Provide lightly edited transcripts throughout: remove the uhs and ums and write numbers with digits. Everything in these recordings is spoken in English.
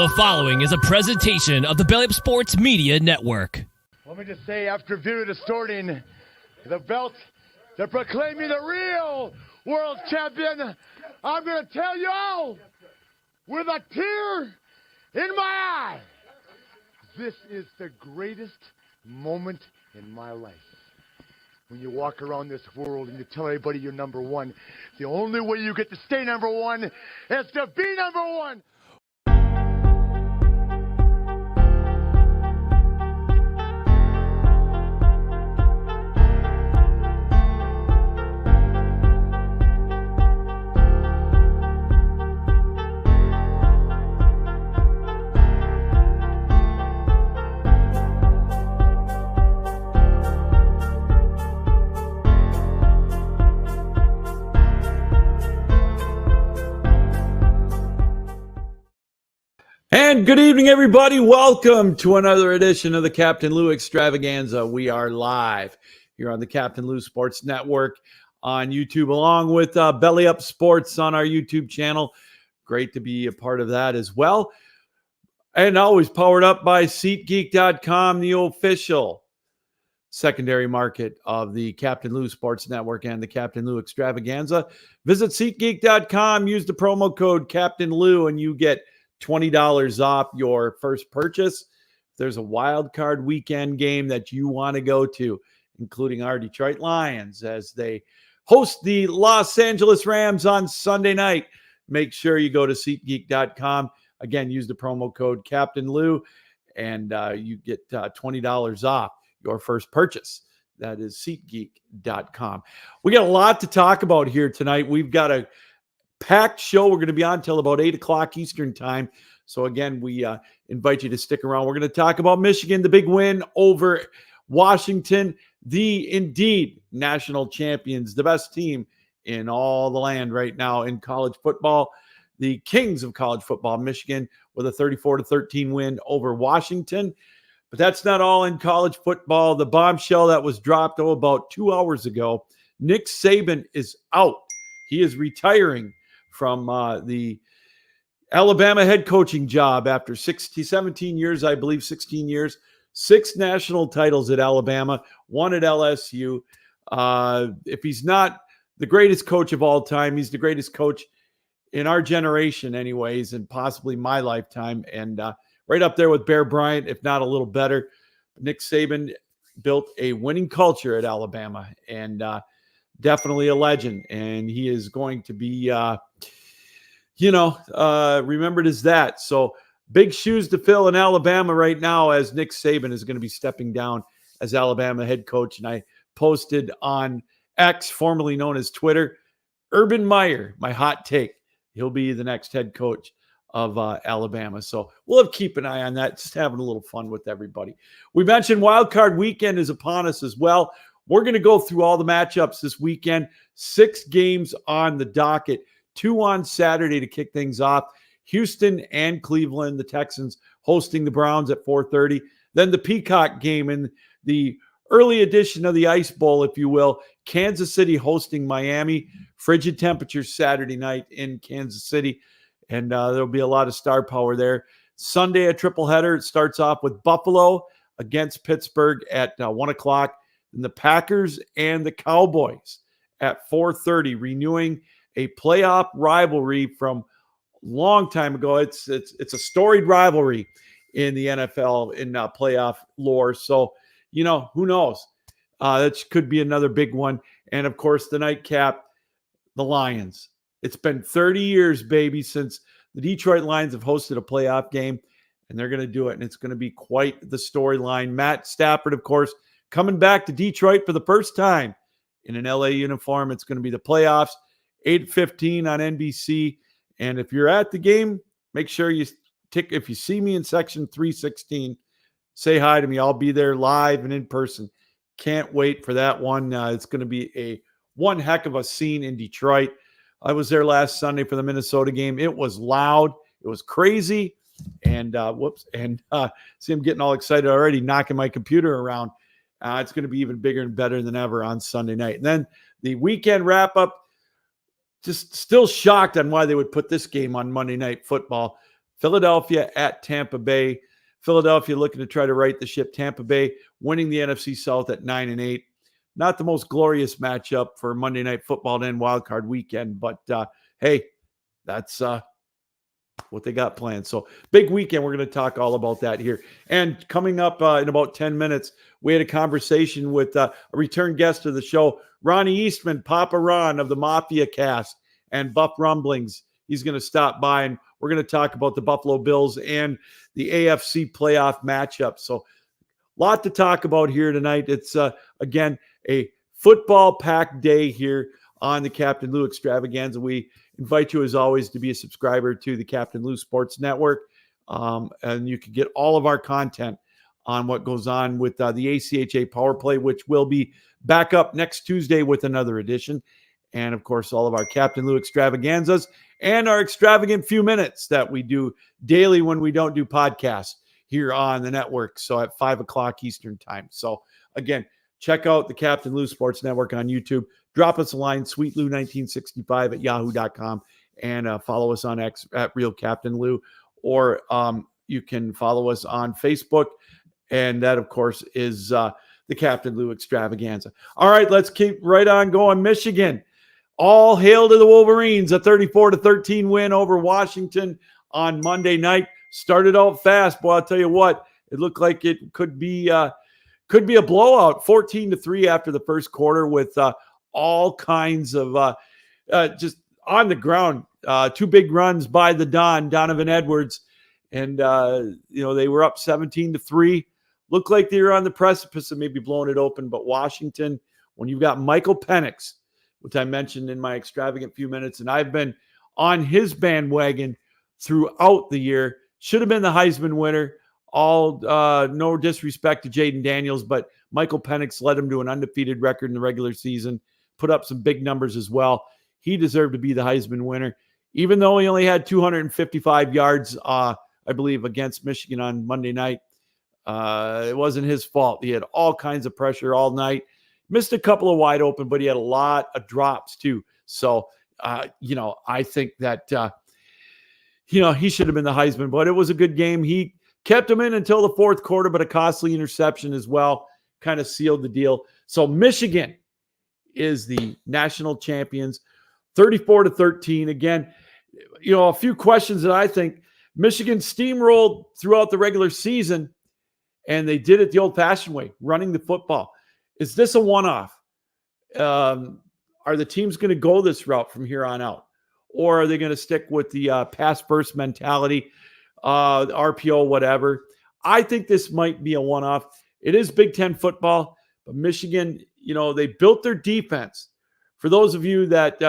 The following is a presentation of the Belly Up Sports Media Network. Let me just say, after viewing distorting the belt to proclaim me the real world champion, I'm going to tell you all with a tear in my eye, this is the greatest moment in my life. When you walk around this world and you tell everybody you're number one, the only way you get to stay number one is to be number one. And good evening, everybody. Welcome to another edition of the Captain Lou Extravaganza. We are live here on the Captain Lou Sports Network on YouTube, along with Belly Up Sports on our YouTube channel. Great to be a part of that as well. And always powered up by SeatGeek.com, the official secondary market of the Captain Lou Sports Network and the Captain Lou Extravaganza. Visit SeatGeek.com, use the promo code Captain Lou, and you get $20 off your first purchase. If there's a wild card weekend game that you want to go to, including our Detroit Lions as they host the Los Angeles Rams on Sunday night, make sure you go to SeatGeek.com. Again, use the promo code Captain Lou, and you get $20 off your first purchase. That is SeatGeek.com. We got a lot to talk about here tonight. We've got a packed show. We're going to be on till about 8 o'clock Eastern time. So again, we invite you to stick around. We're going to talk about Michigan, the big win over Washington, the indeed national champions, the best team in all the land right now in college football, the kings of college football, Michigan, with a 34-13 win over Washington. But that's not all in college football. The bombshell that was dropped about 2 hours ago, Nick Saban is out. He is retiring from the Alabama head coaching job after 17 years, I believe 16 years, 6 national titles at Alabama, 1 at LSU. If he's not the greatest coach of all time, he's the greatest coach in our generation anyways, and possibly my lifetime. And right up there with Bear Bryant, if not a little better. Nick Saban built a winning culture at Alabama, and definitely a legend. And he is going to be remembered as that. So big shoes to fill in Alabama right now, as Nick Saban is going to be stepping down as Alabama head coach. And I posted on X, formerly known as Twitter, Urban Meyer, my hot take. He'll be the next head coach of Alabama. So we'll keep an eye on that, just having a little fun with everybody. We mentioned Wildcard Weekend is upon us as well. We're going to go through all the matchups this weekend. 6 games on the docket. 2 on Saturday to kick things off. Houston and Cleveland, the Texans hosting the Browns at 4:30. Then the Peacock game in the early edition of the Ice Bowl, if you will. Kansas City hosting Miami. Frigid temperatures Saturday night in Kansas City. And there'll be a lot of star power there. Sunday, a triple header. It starts off with Buffalo against Pittsburgh at 1 o'clock. And the Packers and the Cowboys at 4:30, renewing a playoff rivalry from a long time ago. It's a storied rivalry in the NFL in playoff lore. So, who knows? That could be another big one. And, of course, the nightcap, the Lions. It's been 30 years, baby, since the Detroit Lions have hosted a playoff game, and they're going to do it, and it's going to be quite the storyline. Matt Stafford, of course, coming back to Detroit for the first time in an LA uniform. It's going to be the playoffs, 8:15 on NBC. And if you're at the game, make sure if you see me in section 316, say hi to me. I'll be there live and in person. Can't wait for that one. It's going to be one heck of a scene in Detroit. I was there last Sunday for the Minnesota game. It was loud. It was crazy. And see, I'm getting all excited already, knocking my computer around. It's going to be even bigger and better than ever on Sunday night. And then the weekend wrap-up, just still shocked on why they would put this game on Monday Night Football. Philadelphia at Tampa Bay. Philadelphia looking to try to right the ship. Tampa Bay winning the NFC South at 9-8. Not the most glorious matchup for Monday Night Football and Wildcard Weekend, but hey, that's what they got planned. So big weekend. We're going to talk all about that here. And coming up in about 10 minutes, we had a conversation with a return guest of the show, Ronnie Eastman, Papa Ron of the Mafia Cast and Buff Rumblings. He's going to stop by, and we're going to talk about the Buffalo Bills and the AFC playoff matchup. So a lot to talk about here tonight. It's, again, a football-packed day here on the Captain Lou Extravaganza. We invite you, as always, to be a subscriber to the Captain Lou Sports Network, and you can get all of our content on what goes on with the ACHA Power Play, which will be back up next Tuesday with another edition. And, of course, all of our Captain Lou Extravaganzas and our extravagant few minutes that we do daily when we don't do podcasts here on the network. So at 5 o'clock Eastern time. So, again, check out the Captain Lou Sports Network on YouTube. Drop us a line, sweetlou1965 at yahoo.com, and follow us on X at Real Captain Lou, or you can follow us on Facebook, and that, of course, is the Captain Lou Extravaganza. All right, let's keep right on going. Michigan, all hail to the Wolverines, a 34-13 win over Washington on Monday night. Started out fast, boy, I'll tell you what, it looked like it could be a blowout, 14-3 after the first quarter, with all kinds of just on the ground. Two big runs by the Donovan Edwards. And, they were up 17-3. Looked like they were on the precipice of maybe blowing it open. But Washington, when you've got Michael Penix, which I mentioned in my extravagant few minutes, and I've been on his bandwagon throughout the year, should have been the Heisman winner. All no disrespect to Jaden Daniels, but Michael Penix led him to an undefeated record in the regular season, put up some big numbers as well. He deserved to be the Heisman winner, even though he only had 255 yards, I believe, against Michigan on Monday night. It wasn't his fault. He had all kinds of pressure all night. Missed a couple of wide open, but he had a lot of drops too. So, I think that, he should have been the Heisman, but it was a good game. He kept him in until the fourth quarter, but a costly interception as well kind of sealed the deal. So Michigan is the national champions, 34-13. Again, a few questions that I think Michigan steamrolled throughout the regular season, and they did it the old-fashioned way, running the football. Is this a one-off? Are the teams going to go this route from here on out? Or are they going to stick with the pass-first mentality, RPO, whatever? I think this might be a one-off. It is Big Ten football, but Michigan, they built their defense. For those of you that,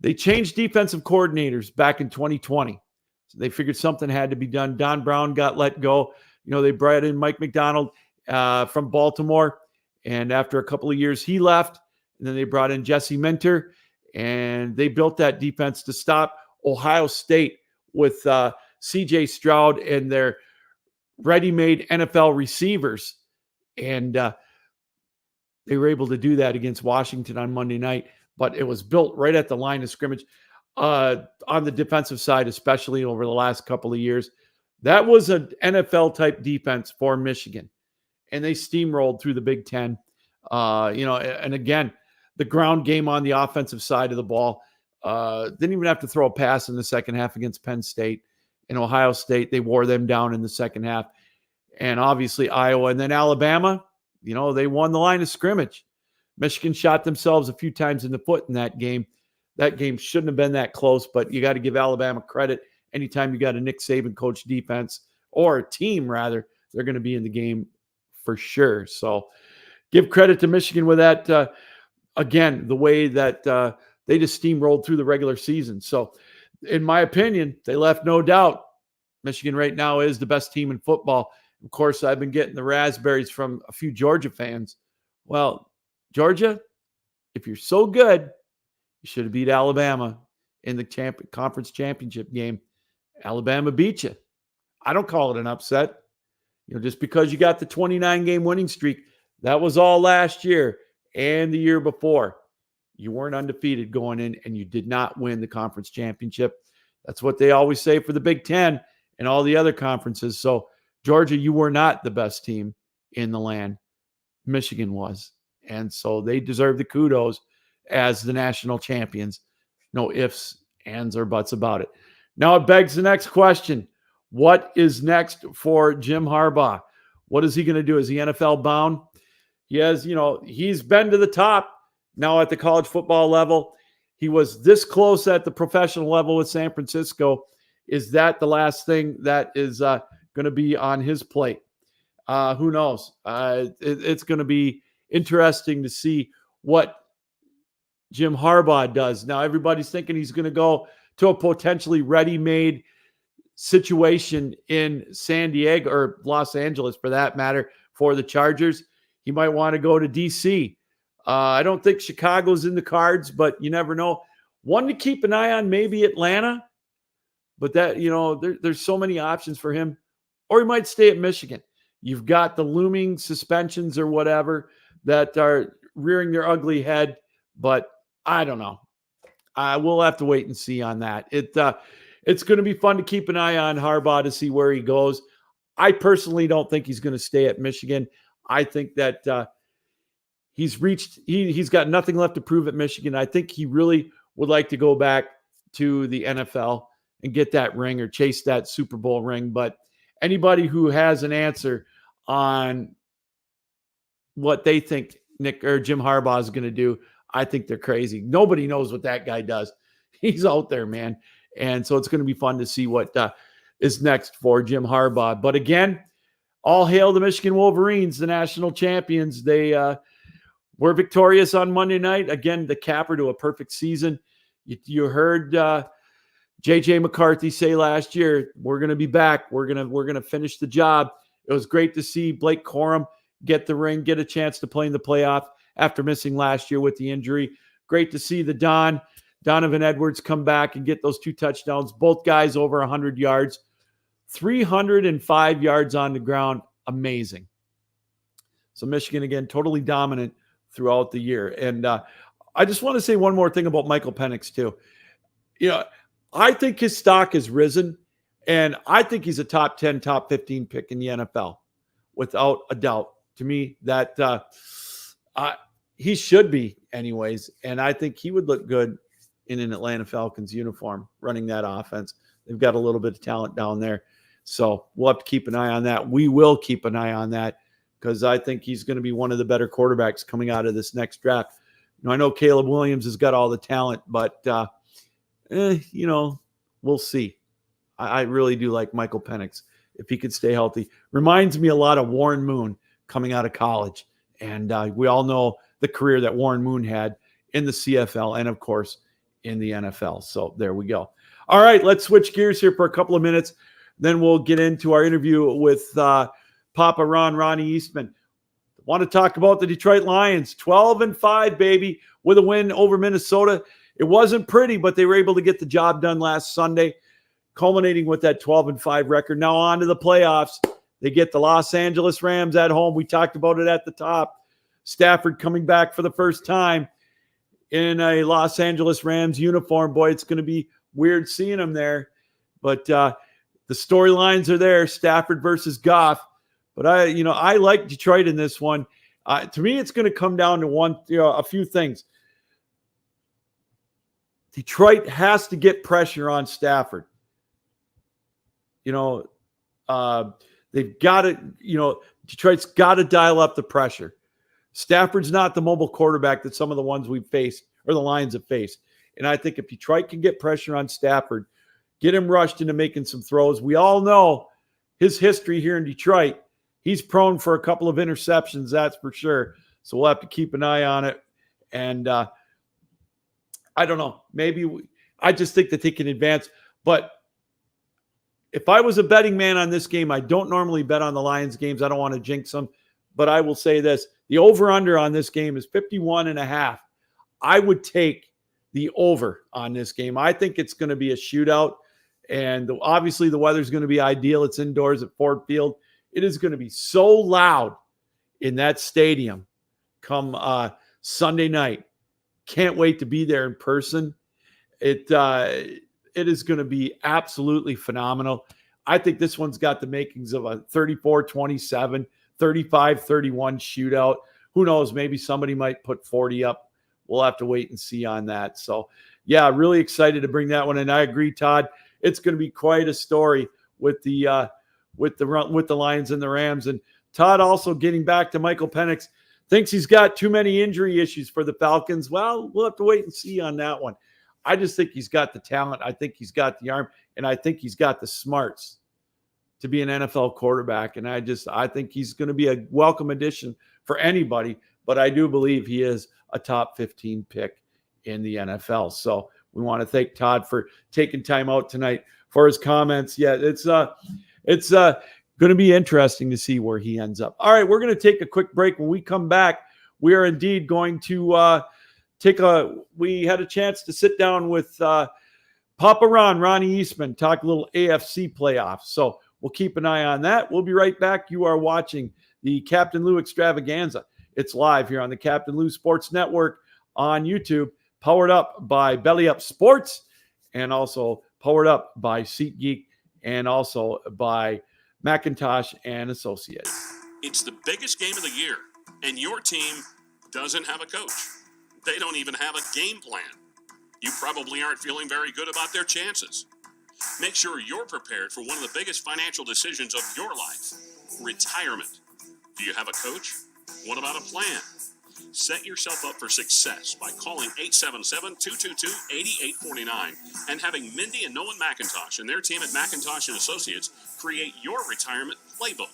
they changed defensive coordinators back in 2020. So they figured something had to be done. Don Brown got let go. They brought in Mike McDonald from Baltimore. And after a couple of years, he left. And then they brought in Jesse Minter. And they built that defense to stop Ohio State with C.J. Stroud and their ready-made NFL receivers. And they were able to do that against Washington on Monday night. But it was built right at the line of scrimmage on the defensive side, especially over the last couple of years. That was an NFL-type defense for Michigan. And they steamrolled through the Big Ten. And again, the ground game on the offensive side of the ball. Didn't even have to throw a pass in the second half against Penn State. In Ohio State, they wore them down in the second half. And obviously Iowa. And then Alabama, they won the line of scrimmage. Michigan shot themselves a few times in the foot in that game. That game shouldn't have been that close, but you got to give Alabama credit. Anytime you got a Nick Saban coach defense, or a team rather, they're going to be in the game for sure. So give credit to Michigan with that. Again, the way that they just steamrolled through the regular season. So in my opinion, they left no doubt. Michigan right now is the best team in football. Of course, I've been getting the raspberries from a few Georgia fans. Well, Georgia, if you're so good, you should have beat Alabama in the conference championship game. Alabama beat you. I don't call it an upset. Just because you got the 29-game winning streak, that was all last year and the year before. You weren't undefeated going in, and you did not win the conference championship. That's what they always say for the Big Ten and all the other conferences. So, Georgia, you were not the best team in the land. Michigan was. And so they deserve the kudos as the national champions. No ifs, ands, or buts about it. Now it begs the next question. What is next for Jim Harbaugh? What is he going to do? Is he NFL bound? He has, he's been to the top now at the college football level. He was this close at the professional level with San Francisco. Is that the last thing that is going to be on his plate? Who knows? It's going to be interesting to see what Jim Harbaugh does. Now, everybody's thinking he's going to go to a potentially ready-made situation in San Diego or Los Angeles, for that matter, for the Chargers. He might want to go to D.C. I don't think Chicago's in the cards, but you never know. One to keep an eye on, maybe Atlanta. But that, there's so many options for him. Or he might stay at Michigan. You've got the looming suspensions or whatever that are rearing their ugly head. But I don't know. We'll have to wait and see on that. It's going to be fun to keep an eye on Harbaugh to see where he goes. I personally don't think he's going to stay at Michigan. I think that he's got nothing left to prove at Michigan. I think he really would like to go back to the NFL and get that ring or chase that Super Bowl ring. But anybody who has an answer on what they think Nick or Jim Harbaugh is going to do, I think they're crazy. Nobody knows what that guy does. He's out there, man. And so it's going to be fun to see what is next for Jim Harbaugh. But again, all hail the Michigan Wolverines, the national champions. They were victorious on Monday night. Again, the capper to a perfect season. You heard J.J. McCarthy say last year, we're going to be back. We're going to finish the job. It was great to see Blake Corum get the ring, get a chance to play in the playoff after missing last year with the injury. Great to see the Donovan Edwards come back and get those 2 touchdowns. Both guys over 100 yards. 305 yards on the ground. Amazing. So Michigan, again, totally dominant throughout the year. And I just want to say one more thing about Michael Penix, too. I think his stock has risen, and I think he's a top 10, top 15 pick in the NFL, without a doubt. To me, that he should be anyways, and I think he would look good in an Atlanta Falcons uniform running that offense. They've got a little bit of talent down there. So we'll have to keep an eye on that. We will keep an eye on that because I think he's going to be one of the better quarterbacks coming out of this next draft. I know Caleb Williams has got all the talent, but, we'll see. I really do like Michael Penix if he could stay healthy. Reminds me a lot of Warren Moon coming out of college. And we all know the career that Warren Moon had in the CFL and, of course, in the NFL. So there we go. All right, let's switch gears here for a couple of minutes. Then we'll get into our interview with Papa Ronnie Eastman. Want to talk about the Detroit Lions, 12-5, baby, with a win over Minnesota. It wasn't pretty, but they were able to get the job done last Sunday, culminating with that 12-5 record. Now on to the playoffs. They get the Los Angeles Rams at home. We talked about it at the top. Stafford coming back for the first time in a Los Angeles Rams uniform. Boy, it's going to be weird seeing him there. But the storylines are there, Stafford versus Goff. But I like Detroit in this one. To me, it's going to come down to a few things. Detroit has to get pressure on Stafford. They've got to, Detroit's got to dial up the pressure. Stafford's not the mobile quarterback that some of the ones we've faced or the Lions have faced. And I think if Detroit can get pressure on Stafford, get him rushed into making some throws. We all know his history here in Detroit. He's prone for a couple of interceptions, that's for sure. So we'll have to keep an eye on it. And I don't know. I just think that they can advance. But if I was a betting man on this game, I don't normally bet on the Lions games. I don't want to jinx them. But I will say this. The over-under on this game is 51.5. I would take the over on this game. I think it's going to be a shootout. And obviously the weather's going to be ideal. It's indoors at Ford Field. It is going to be so loud in that stadium come Sunday night. Can't wait to be there in person. It's It is going to be absolutely phenomenal. I think this one's got the makings of a 34-27, 35-31 shootout. Who knows? Maybe somebody might put 40 up. We'll have to wait and see on that. So, yeah, really excited to bring that one. And I agree, Todd. It's going to be quite a story with the Lions and the Rams. And Todd also getting back to Michael Penix, thinks he's got too many injury issues for the Falcons. Well, we'll have to wait and see on that one. I just think he's got the talent. I think he's got the arm, and I think he's got the smarts to be an NFL quarterback. And I think he's going to be a welcome addition for anybody, but I do believe he is a top 15 pick in the NFL. So we want to thank Todd for taking time out tonight for his comments. Yeah, it's going to be interesting to see where he ends up. All right, we're going to take a quick break. When we come back, we are indeed going to we had a chance to sit down with Papa Ronnie Eastman, talk a little AFC playoffs. So we'll keep an eye on that. We'll be right back. You are watching the Captain Lou Extravaganza. It's live here on the Captain Lou Sports Network on YouTube, powered up by Belly Up Sports, and also powered up by SeatGeek, and also by McIntosh and Associates. It's the biggest game of the year, and your team doesn't have a coach. They don't even have a game plan. You probably aren't feeling very good about their chances. Make sure you're prepared for one of the biggest financial decisions of your life, retirement. Do you have a coach? What about a plan? Set yourself up for success by calling 877-222-8849 and having Mindy and Nolan McIntosh and their team at McIntosh and Associates create your retirement playbook.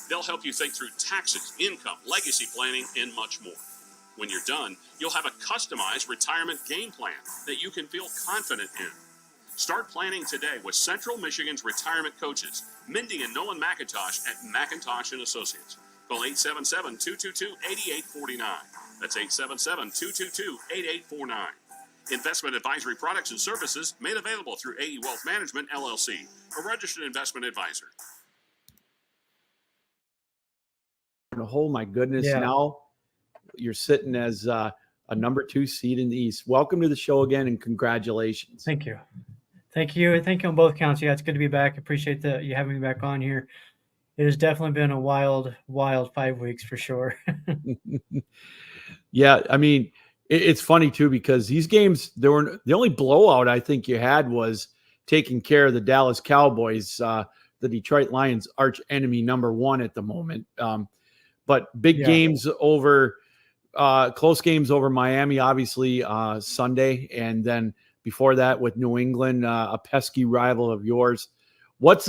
They'll help you think through taxes, income, legacy planning, and much more. When you're done, you'll have a customized retirement game plan that you can feel confident in. Start planning today with Central Michigan's retirement coaches, Mindy and Nolan McIntosh at McIntosh and Associates. Call 877-222-8849. That's 877-222-8849. Investment advisory products and services made available through AE Wealth Management, LLC, a registered investment advisor. Oh, my goodness. Yeah. Now you're sitting as a number 2 seed in the East. Welcome to the show again, and congratulations. Thank you. Thank you. Thank you on both counts. Yeah, it's good to be back. Appreciate you having me back on here. It has definitely been a wild 5 weeks for sure. Yeah, I mean, it's funny too, because these games, the only blowout I think you had was taking care of the Dallas Cowboys, the Detroit Lions' arch enemy number 1 at the moment. But big games over, close games over Miami, obviously Sunday, and then before that with New England, a pesky rival of yours. What's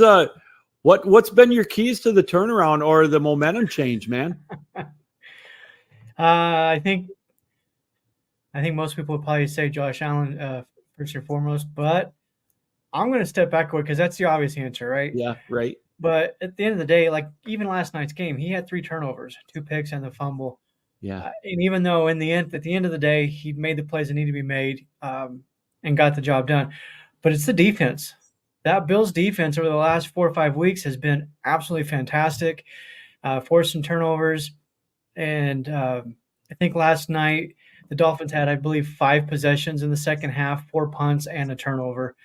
been your keys to the turnaround or the momentum change, man? I think most people would probably say Josh Allen first and foremost, but I'm going to step backward because that's the obvious answer, right? Yeah, right. But at the end of the day, like even last night's game, he had 3 turnovers, 2 picks, and the fumble. Yeah. And even though at the end of the day, he made the plays that need to be made and got the job done, but it's the defense. That Bills defense over the last 4 or 5 weeks has been absolutely fantastic, forcing turnovers. And I think last night the Dolphins had, I believe, 5 possessions in the second half, 4 punts and a turnover.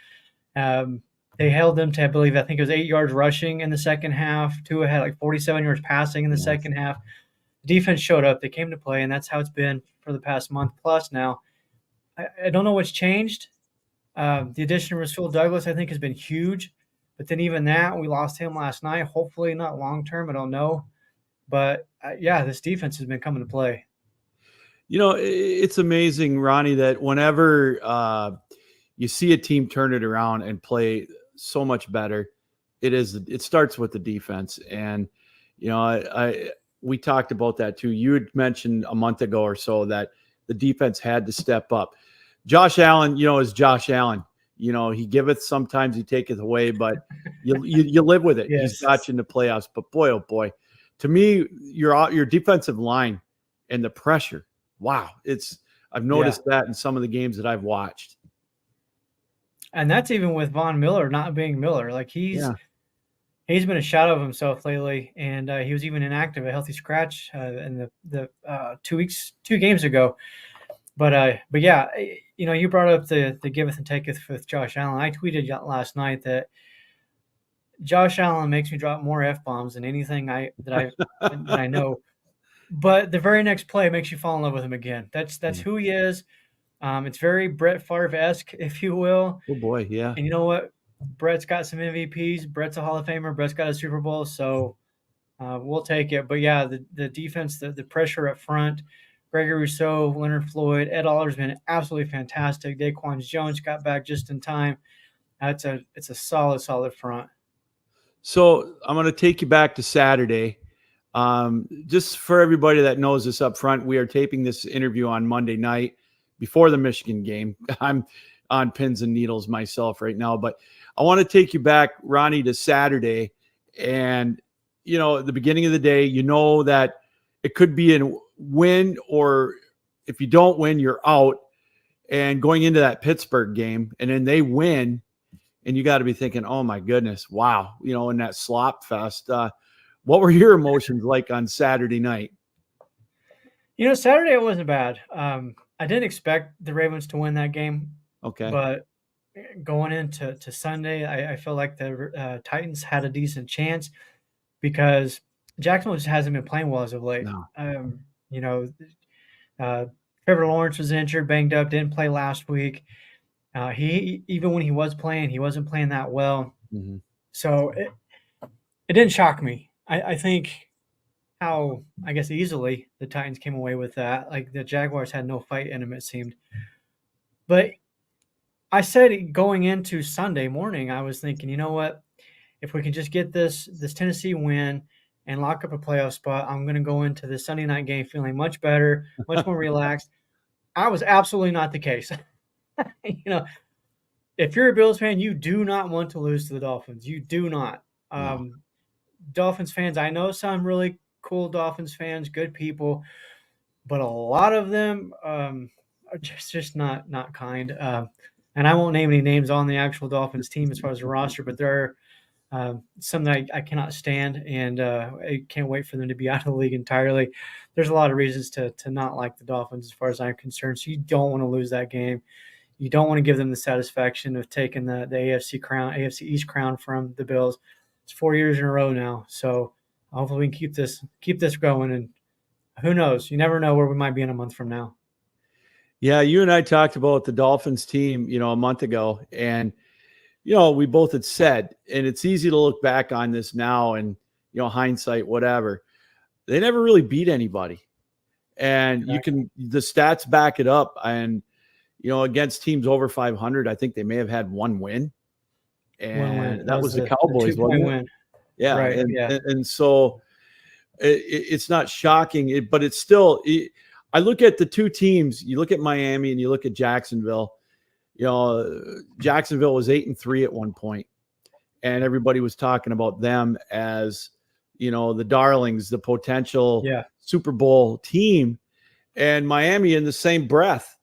They held them to, I think it was 8 yards rushing in the second half. Tua had like 47 yards passing in the second half. The defense showed up. They came to play, and that's how it's been for the past month plus now. I don't know what's changed. The addition of Rasul Douglas, I think, has been huge. But then even that, we lost him last night. Hopefully not long-term. I don't know. But, this defense has been coming to play. You know, it's amazing, Ronnie, that whenever you see a team turn it around and play so much better, it starts with the defense. And, you know, we talked about that too. You had mentioned a month ago or so that the defense had to step up. Josh Allen, you know, is Josh Allen. You know, he giveth, sometimes he taketh away, but you live with it. Yes. He's got you in the playoffs. But boy, oh boy, to me, your defensive line and the pressure. Wow, I've noticed that in some of the games that I've watched. And that's even with Von Miller not being Miller. Like he's been a shadow of himself lately, and he was even inactive, a healthy scratch in the 2 games ago. But yeah, you brought up the giveth and taketh with Josh Allen. I tweeted last night that Josh Allen makes me drop more F-bombs than anything that I know. But the very next play makes you fall in love with him again. That's who he is. It's very Brett Favre-esque, if you will. Oh boy, yeah. And you know what? Brett's got some MVPs. Brett's a Hall of Famer. Brett's got a Super Bowl, so we'll take it. But yeah, the defense, the pressure up front, Gregory Rousseau, Leonard Floyd, Ed Aller's been absolutely fantastic. Daquan Jones got back just in time. It's a solid front. So I'm going to take you back to Saturday. Just for everybody that knows this up front, we are taping this interview on Monday night before the Michigan game. I'm on pins and needles myself right now, but I want to take you back, Ronnie, to Saturday. And, at the beginning of the day, that it could be a win, or if you don't win, you're out. And going into that Pittsburgh game, and then they win, and you got to be thinking, oh my goodness, wow, in that slop fest. What were your emotions like on Saturday night? Saturday it wasn't bad. I didn't expect the Ravens to win that game. Okay. But going into Sunday, I feel like the Titans had a decent chance because Jacksonville just hasn't been playing well as of late. No. Trevor Lawrence was injured, banged up, didn't play last week. He even when he was playing, he wasn't playing that well. Mm-hmm. So it didn't shock me. I think how, I guess, easily the Titans came away with that. Like the Jaguars had no fight in them, it seemed. But I said going into Sunday morning, I was thinking, you know what? If we can just get this Tennessee win and lock up a playoff spot, I'm going to go into the Sunday night game feeling much better, much more relaxed. I was absolutely not the case. If you're a Bills fan, you do not want to lose to the Dolphins. You do not. Dolphins fans, I know some really cool Dolphins fans, good people, but a lot of them are just not kind. And I won't name any names on the actual Dolphins team as far as the roster, but there are some that I cannot stand, and I can't wait for them to be out of the league entirely. There's a lot of reasons to not like the Dolphins as far as I'm concerned. So you don't want to lose that game. You don't want to give them the satisfaction of taking the AFC East crown from the Bills. It's 4 years in a row now. So hopefully we can keep this going, and who knows? You never know where we might be in a month from now. Yeah, you and I talked about the Dolphins team, a month ago, and we both had said, and it's easy to look back on this now and hindsight, whatever. They never really beat anybody, and the stats back it up. And against teams over 500, I think they may have had one win, and that was the Cowboys. The 2-point win. Yeah, right, and so it's not shocking, but it's still. I look at the two teams. You look at Miami and you look at Jacksonville. Jacksonville was 8-3 at one point, and everybody was talking about them as the darlings, the potential Super Bowl team, and Miami in the same breath.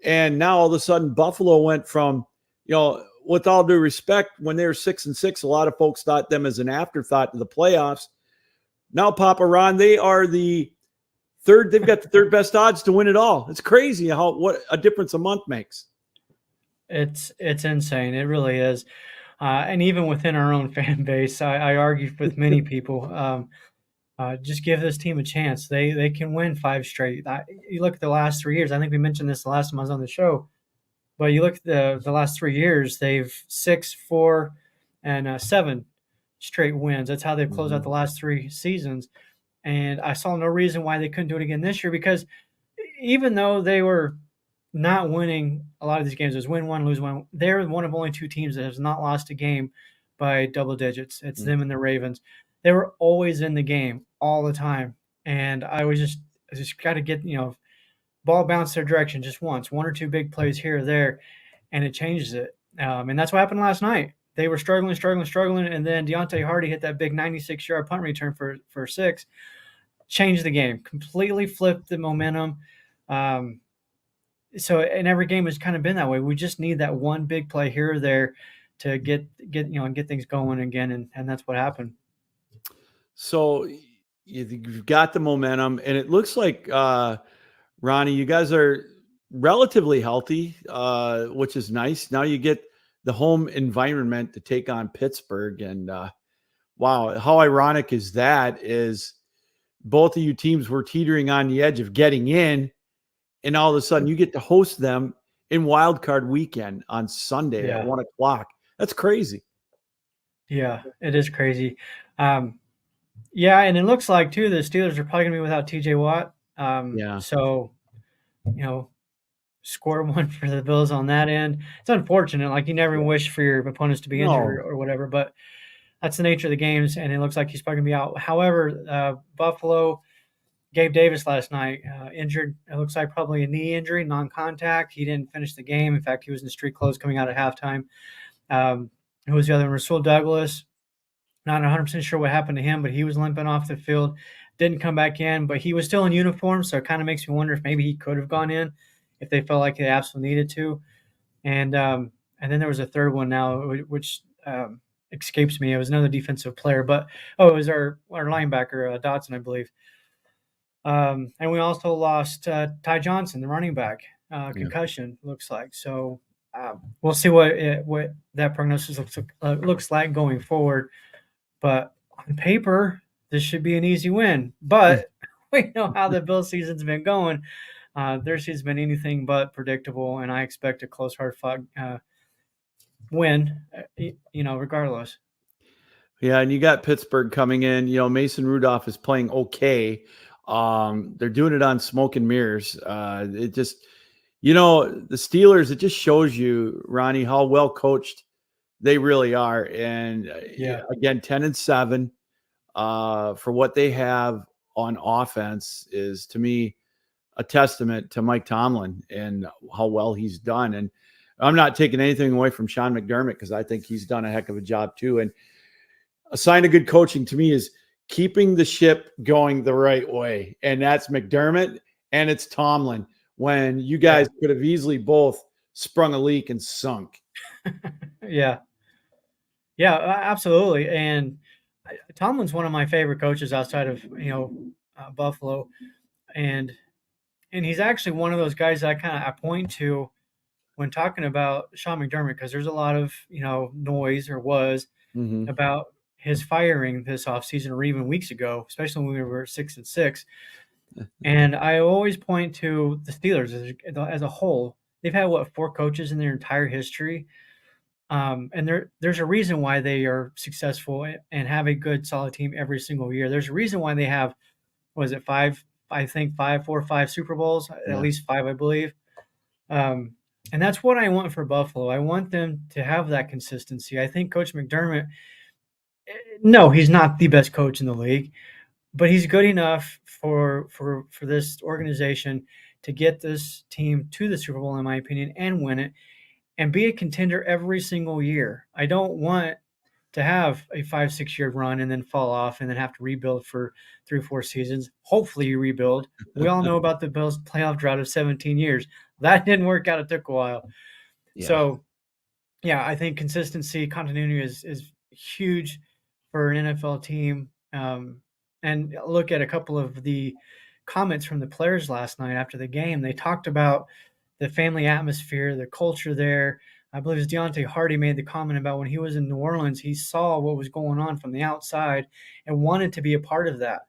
And now all of a sudden, Buffalo went from, with all due respect, when they were 6-6, a lot of folks thought them as an afterthought to the playoffs. Now, Papa Ron, they are the third. They've got the third best odds to win it all. It's crazy what a difference a month makes. It's insane. It really is. And even within our own fan base, I argue with many people. Just give this team a chance. They can win 5 straight. You look at the last 3 years. I think we mentioned this the last time I was on the show. But you look at the last 3 years, they've 6, 4, and 7 straight wins. That's how they've closed out the last 3 seasons. And I saw no reason why they couldn't do it again this year, because even though they were not winning a lot of these games, it was win one, lose one, they're one of only 2 teams that has not lost a game by double digits. It's them and the Ravens. They were always in the game all the time. And I just got to get, ball bounce their direction just once, 1 or 2 big plays here or there, and it changes it. And that's what happened last night. They were struggling, and then Deontay Hardy hit that big 96-yard punt return for 6, changed the game, completely flipped the momentum. So in every game has kind of been that way. We just need that one big play here or there to get things going again, and that's what happened. So you've got the momentum, and it looks like Ronnie, you guys are relatively healthy, which is nice. Now you get the home environment to take on Pittsburgh. And wow, how ironic is that? Is both of you teams were teetering on the edge of getting in, and all of a sudden you get to host them in Wild Card Weekend on Sunday at 1:00. That's crazy. Yeah, it is crazy. Yeah, and it looks like too the Steelers are probably going to be without TJ Watt. So, score one for the Bills on that end. It's unfortunate. Like, you never wish for your opponents to be injured or whatever, but that's the nature of the games, and it looks like he's probably going to be out. However, Buffalo, Gabe Davis last night, injured. It looks like probably a knee injury, non-contact. He didn't finish the game. In fact, he was in street clothes coming out at halftime. Who was the other one? Rasul Douglas. Not 100% sure what happened to him, but he was limping off the field. Didn't come back in, but he was still in uniform, so it kind of makes me wonder if maybe he could have gone in if they felt like they absolutely needed to. And then there was a third one now, which escapes me. It was another defensive player, but it was our linebacker, Dotson, I believe. And we also lost Ty Johnson, the running back, concussion, looks like. So we'll see what that prognosis looks like going forward. But on paper, this should be an easy win. But we know how the Bills season's been going. Their season's been anything but predictable, and I expect a close, hard-fought win, regardless. Yeah, and you got Pittsburgh coming in. Mason Rudolph is playing okay. They're doing it on smoke and mirrors. It just, the Steelers, it just shows you, Ronnie, how well coached they really are. And again, 10-7 for what they have on offense is, to me, a testament to Mike Tomlin and how well he's done. And I'm not taking anything away from Sean McDermott, because I think he's done a heck of a job too. And a sign of good coaching to me is keeping the ship going the right way. And that's McDermott and it's Tomlin, when you guys could have easily both sprung a leak and sunk. Yeah, absolutely. And Tomlin's one of my favorite coaches outside of, Buffalo. And he's actually one of those guys that I point to when talking about Sean McDermott, because there's a lot of, noise, or was, about his firing this offseason or even weeks ago, especially when we were 6-6. And I always point to the Steelers as a whole. They've had, 4 coaches in their entire history. And there's a reason why they are successful and have a good, solid team every single year. There's a reason why they have, 5 or 5 Super Bowls, at least 5, I believe. And that's what I want for Buffalo. I want them to have that consistency. I think Coach McDermott, no, he's not the best coach in the league, but he's good enough for this organization to get this team to the Super Bowl, in my opinion, and win it, and be a contender every single year. I don't want to have a 5-6 year run and then fall off and then have to rebuild for 3-4 seasons. Hopefully you rebuild. We all know about the Bills' playoff drought of 17 years. That didn't work out. It took a while. Yeah. So, I think consistency, continuity is huge for an NFL team. And look at a couple of the comments from the players last night after the game. They talked about the family atmosphere, the culture there. I believe it was Deontay Hardy made the comment about when he was in New Orleans, he saw what was going on from the outside and wanted to be a part of that.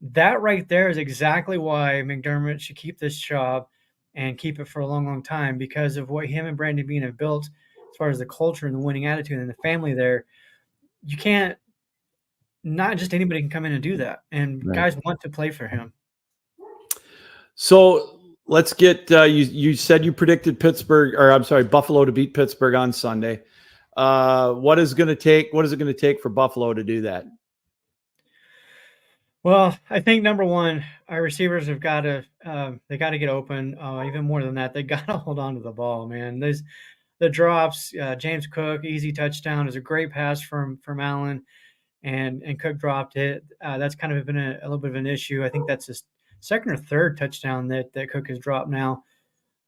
That right there is exactly why McDermott should keep this job and keep it for a long, long time, because of what him and Brandon Beane have built as far as the culture and the winning attitude and the family there. You can't, not just anybody can come in and do that. And guys want to play for him. So let's get you said you predicted Buffalo to beat Pittsburgh on Sunday. What is it going to take for Buffalo to do that? Well, I think number one, our receivers have got to get open. Even more than that, they got to hold on to the ball, man. There's the drops. James Cook, easy touchdown, is a great pass from Allen, and Cook dropped it. That's kind of been a little bit of an issue. I think that's his second or third touchdown that Cook has dropped now.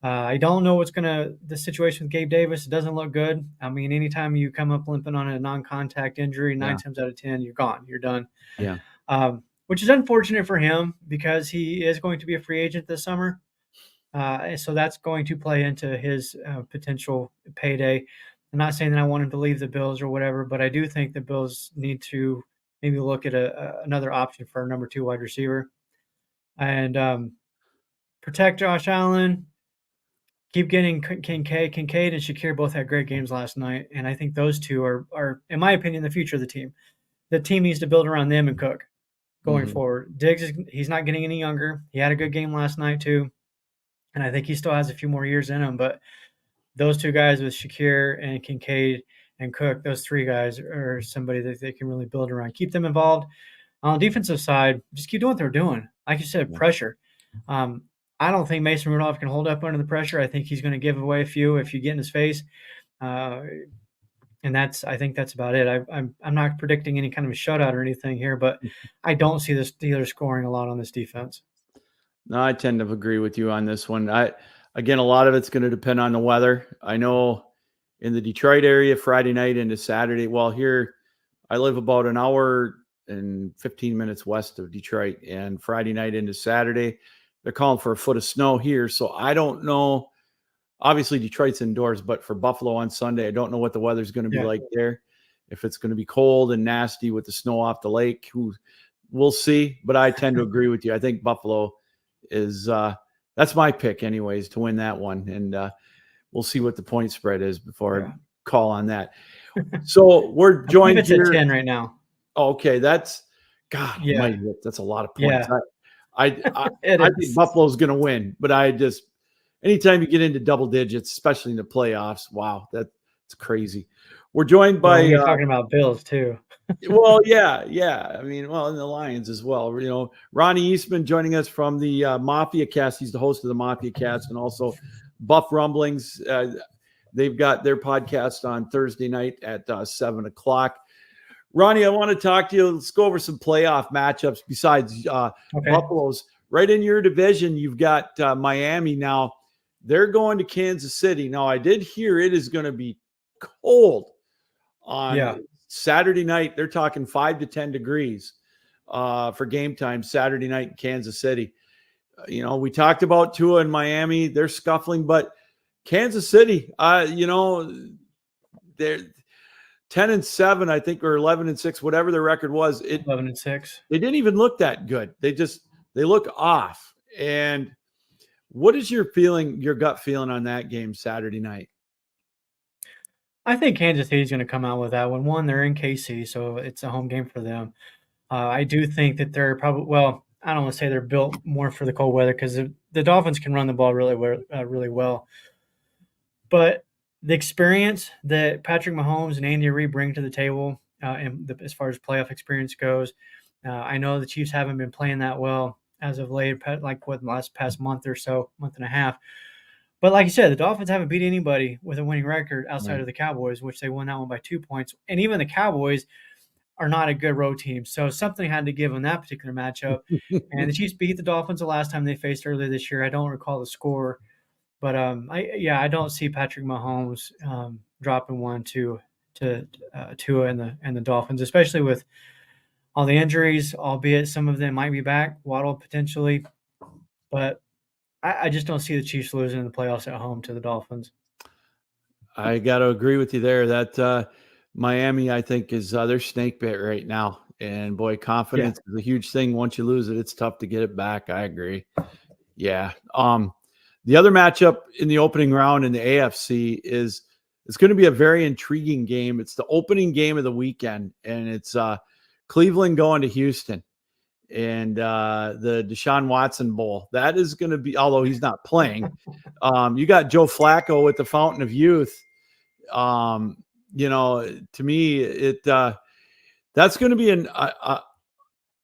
I don't know the situation with Gabe Davis. It doesn't look good. I mean, anytime you come up limping on a non-contact injury, 9 times out of 10, you're gone. You're done. Yeah. Which is unfortunate for him, because he is going to be a free agent this summer. So that's going to play into his potential payday. I'm not saying that I want him to leave the Bills or whatever, but I do think the Bills need to maybe look at another option for a number 2 wide receiver and protect Josh Allen. Keep getting Kincaid. Kincaid and Shakir both had great games last night, and I think those two are, in my opinion, the future of the team. The team needs to build around them and Cook going forward. Diggs, he's not getting any younger. He had a good game last night too, and I think he still has a few more years in him. But those two guys with Shakir and Kincaid and Cook, those 3 guys are somebody that they can really build around. Keep them involved. On the defensive side, just keep doing what they're doing. Like you said, pressure. I don't think Mason Rudolph can hold up under the pressure. I think he's going to give away a few if you get in his face. And I think that's about it. I'm not predicting any kind of a shutout or anything here, but I don't see the Steelers scoring a lot on this defense. No, I tend to agree with you on this one. Again, a lot of it's going to depend on the weather. I know in the Detroit area, Friday night into Saturday. Well, here I live about an hour and 15 minutes west of Detroit, and Friday night into Saturday, they're calling for a foot of snow here. So I don't know. Obviously, Detroit's indoors, but for Buffalo on Sunday, I don't know what the weather's going to be like there. If it's going to be cold and nasty with the snow off the lake, we'll see. But I tend to agree with you. I think Buffalo is that's my pick anyways to win that one. And we'll see what the point spread is before I call on that. So we're joined here. It's at 10 right now. Okay. That's God. Yeah. That's a lot of points. Yeah. I think Buffalo's going to win, but anytime you get into double digits, especially in the playoffs, wow, that's crazy. We're joined by you're talking about Bills too. Well, yeah. I mean, and the Lions as well. Ronnie Eastman joining us from the Mafia Cast. He's the host of the Mafia Cast and also Buff Rumblings. They've got their podcast on Thursday night at 7:00. Ronnie, I want to talk to you. Let's go over some playoff matchups besides Buffalo's. Right in your division, you've got Miami now. They're going to Kansas City. Now, I did hear it is going to be cold on Saturday night. They're talking 5 to 10 degrees for game time Saturday night in Kansas City. We talked about Tua in Miami. They're scuffling, but Kansas City, they're 10-7, I think, or 11-6, whatever their record was. 11-6. They didn't even look that good. They look off. And what is your gut feeling on that game Saturday night? I think Kansas City is going to come out with that one. One, they're in KC, so it's a home game for them. I do think that they're probably, I don't want to say they're built more for the cold weather because the Dolphins can run the ball really well. But the experience that Patrick Mahomes and Andy Reid bring to the table, as far as playoff experience goes, I know the Chiefs haven't been playing that well as of late, like past month or so, month and a half. But like you said, the Dolphins haven't beat anybody with a winning record outside of the Cowboys, which they won that one by 2 points. And even the Cowboys are not a good road team. So something had to give in that particular matchup. And the Chiefs beat the Dolphins the last time they faced earlier this year. I don't recall the score. But I don't see Patrick Mahomes dropping one to Tua and the Dolphins, especially with all the injuries, albeit some of them might be back, Waddle potentially. But I just don't see the Chiefs losing in the playoffs at home to the Dolphins. I got to agree with you there. That Miami, I think, is their snake bit right now. And, boy, confidence is a huge thing. Once you lose it, it's tough to get it back. I agree. Yeah. The other matchup in the opening round in the AFC it's going to be a very intriguing game. It's the opening game of the weekend, and it's Cleveland going to Houston. And the Deshaun Watson Bowl. That is going to be, although he's not playing, you got Joe Flacco with the fountain of youth. To me, that's going to be an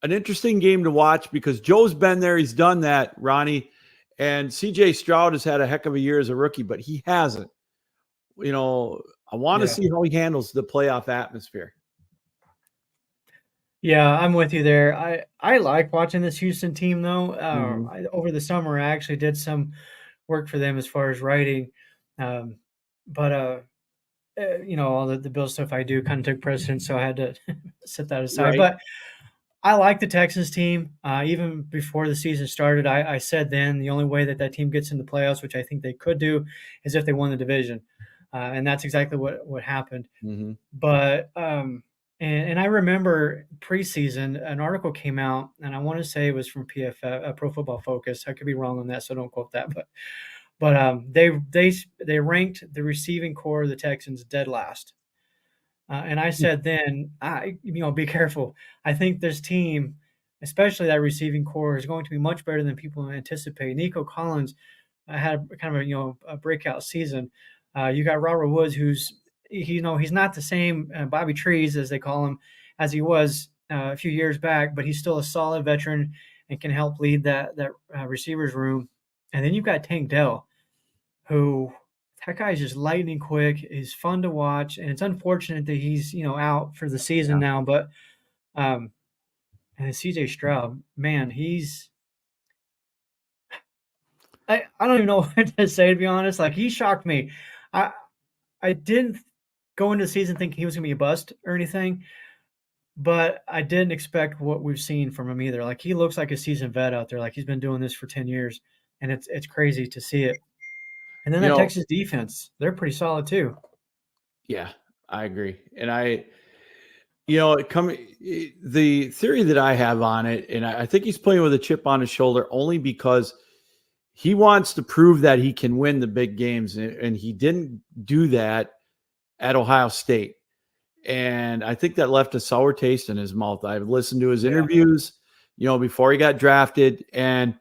interesting game to watch because Joe's been there. He's done that, Ronnie. And C.J. Stroud has had a heck of a year as a rookie, but he hasn't. I want to see how he handles the playoff atmosphere. Yeah, I'm with you there. I like watching this Houston team, though. Over the summer, I actually did some work for them as far as writing. All the Bill stuff I do kind of took precedence, so I had to set that aside. Right. But I like the Texans team. Even before the season started, I said then the only way that team gets into the playoffs, which I think they could do, is if they won the division. And that's exactly what happened. Mm-hmm. But and I remember preseason, an article came out, and I want to say it was from PFF, Pro Football Focus. I could be wrong on that, so don't quote that. But they ranked the receiving core of the Texans dead last. And I said then, be careful. I think this team, especially that receiving core, is going to be much better than people anticipate. Nico Collins had kind of a breakout season. You got Robert Woods, who's he's not the same Bobby Trees, as they call him, as he was a few years back, but he's still a solid veteran and can help lead that receivers room. And then you've got Tank Dell, who that guy is just lightning quick. He's fun to watch, and it's unfortunate that he's out for the season now. But and CJ Stroud, man, I don't even know what to say, to be honest. Like, he shocked me. I didn't go into the season thinking he was gonna be a bust or anything, but I didn't expect what we've seen from him either. Like, he looks like a seasoned vet out there. Like, he's been doing this for 10 years, and it's crazy to see it. And then the Texas defense, they're pretty solid too. Yeah, I agree. And the theory that I have on it, and I think he's playing with a chip on his shoulder only because he wants to prove that he can win the big games, and he didn't do that at Ohio State. And I think that left a sour taste in his mouth. I've listened to his interviews, before he got drafted, and,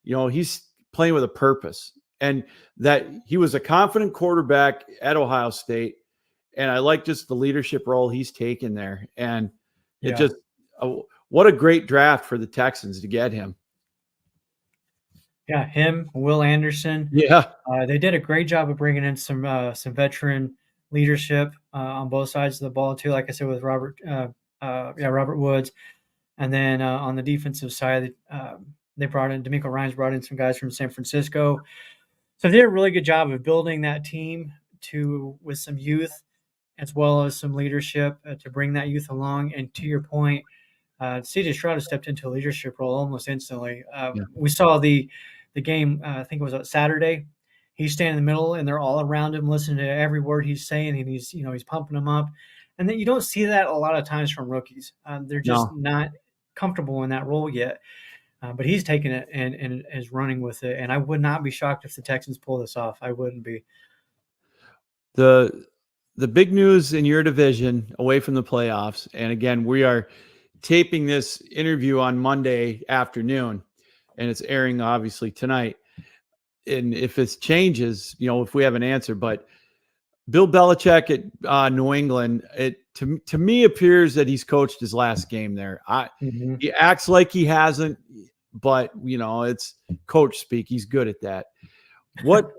he's playing with a purpose. And that he was a confident quarterback at Ohio State. And I like just the leadership role he's taken there. And it just, what a great draft for the Texans to get him. Yeah, him, Will Anderson. Yeah. They did a great job of bringing in some veteran leadership on both sides of the ball too. Like I said, with Robert Woods. And then on the defensive side, they brought in DeMeco Ryans, brought in some guys from San Francisco. So they did a really good job of building that team with some youth, as well as some leadership to bring that youth along. And to your point, CJ Stroud has stepped into a leadership role almost instantly. We saw the game, I think it was Saturday. He's standing in the middle, and they're all around him, listening to every word he's saying, and he's pumping them up. And then you don't see that a lot of times from rookies. They're just not comfortable in that role yet. But he's taking it and is running with it. And I would not be shocked if the Texans pull this off. I wouldn't be. The big news in your division away from the playoffs, and again, we are taping this interview on Monday afternoon, and it's airing obviously tonight. And if it changes, if we have an answer, but Bill Belichick at New England, it to me appears that he's coached his last game there. He acts like he hasn't, but it's coach speak. He's good at that. What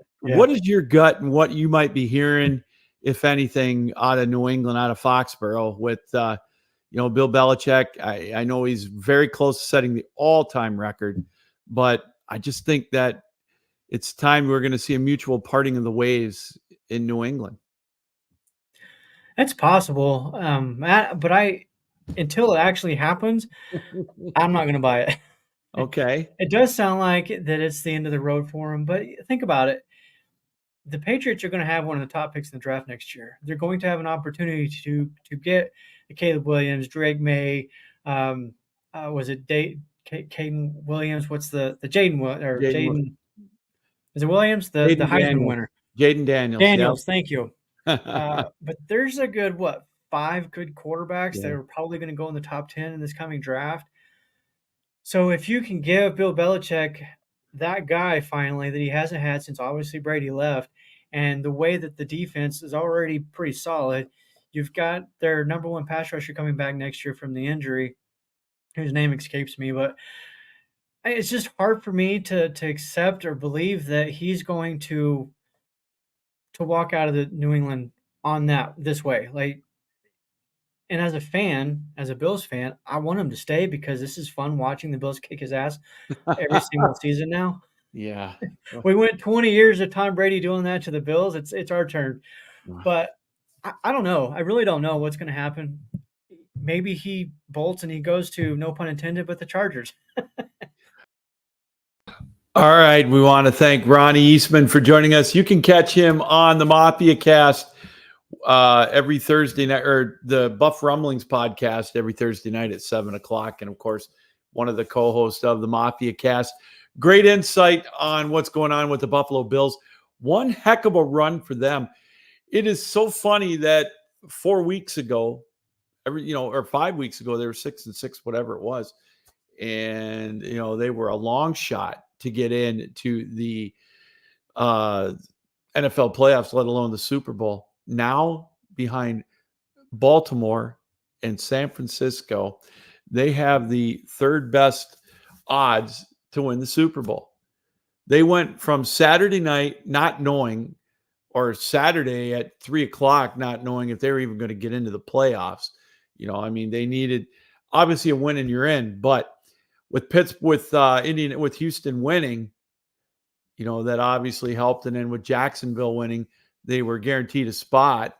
is your gut and what you might be hearing, if anything, out of New England, out of Foxborough with Bill Belichick? I know he's very close to setting the all-time record, but I just think that it's time we're going to see a mutual parting of the ways in New England. It's possible, but until it actually happens, I'm not going to buy it. Okay. It does sound like that it's the end of the road for him, but think about it. The Patriots are going to have one of the top picks in the draft next year. They're going to have an opportunity to get Caleb Williams, Drake May, was it Caden Williams? What's the Jaden or Jaden? Is it Williams? The Heisman winner. Jaden Daniels. Daniels, thank you. But there's a good, 5 good quarterbacks that are probably going to go in the top 10 in this coming draft. So if you can give Bill Belichick that guy finally that he hasn't had since obviously Brady left, and the way that the defense is already pretty solid, you've got their number one pass rusher coming back next year from the injury, whose name escapes me, but it's just hard for me to accept or believe that he's going to walk out of the New England on this way. And as a fan, as a Bills fan, I want him to stay because this is fun watching the Bills kick his ass every single season now. Yeah. We went 20 years of Tom Brady doing that to the Bills. It's our turn. But I don't know. I really don't know what's going to happen. maybe he bolts and he goes to, no pun intended, but the Chargers. All right. We want to thank Ronnie Eastman for joining us. You can catch him on the Mafia Cast every Thursday night, or the Buff Rumblings podcast every Thursday night at 7:00. And of course, one of the co-hosts of the Mafia Cast. Great insight on what's going on with the Buffalo Bills. One heck of a run for them. It is so funny that 4 weeks ago, or 5 weeks ago, they were 6-6, whatever it was. And, they were a long shot to get into the NFL playoffs, let alone the Super Bowl. Now, behind Baltimore and San Francisco, they have the third best odds to win the Super Bowl. They went from Saturday night not knowing, or Saturday at 3:00 not knowing if they were even going to get into the playoffs. They needed obviously a win and you're in, but with Houston winning, that obviously helped. And then with Jacksonville winning, they were guaranteed a spot,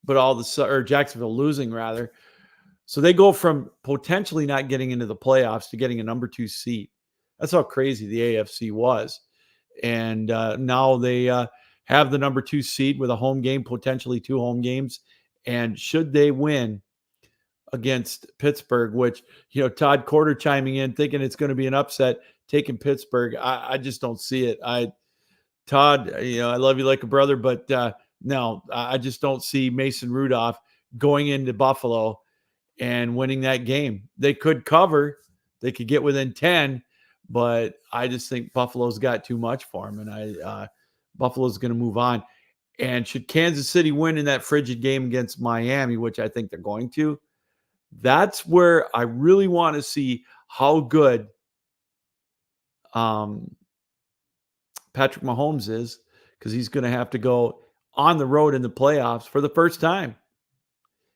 but Jacksonville losing rather. So they go from potentially not getting into the playoffs to getting a number 2 seed. That's how crazy the AFC was. And now they have the number 2 seed with a home game, potentially 2 home games. And should they win against Pittsburgh, which, Todd Corder chiming in, thinking it's going to be an upset, taking Pittsburgh. I just don't see it. Todd, I love you like a brother, but no, I just don't see Mason Rudolph going into Buffalo and winning that game. They could cover. They could get within 10, but I just think Buffalo's got too much for them, and Buffalo's going to move on. And should Kansas City win in that frigid game against Miami, which I think they're going to, that's where I really want to see how good Patrick Mahomes is, because he's going to have to go on the road in the playoffs for the first time.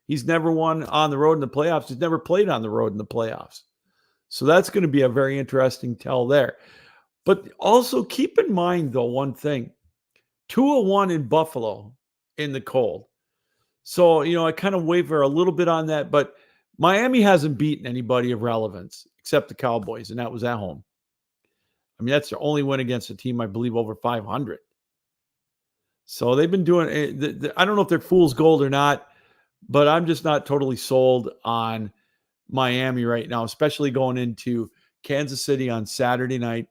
He's never won on the road in the playoffs. He's never played on the road in the playoffs. So that's going to be a very interesting tell there. But also keep in mind, though, one thing. 2-1 in Buffalo in the cold. So, I kind of waver a little bit on that, but Miami hasn't beaten anybody of relevance except the Cowboys, and that was at home. That's their only win against a team, I believe, over 500. So they've been doing it. I don't know if they're fool's gold or not, but I'm just not totally sold on Miami right now, especially going into Kansas City on Saturday night.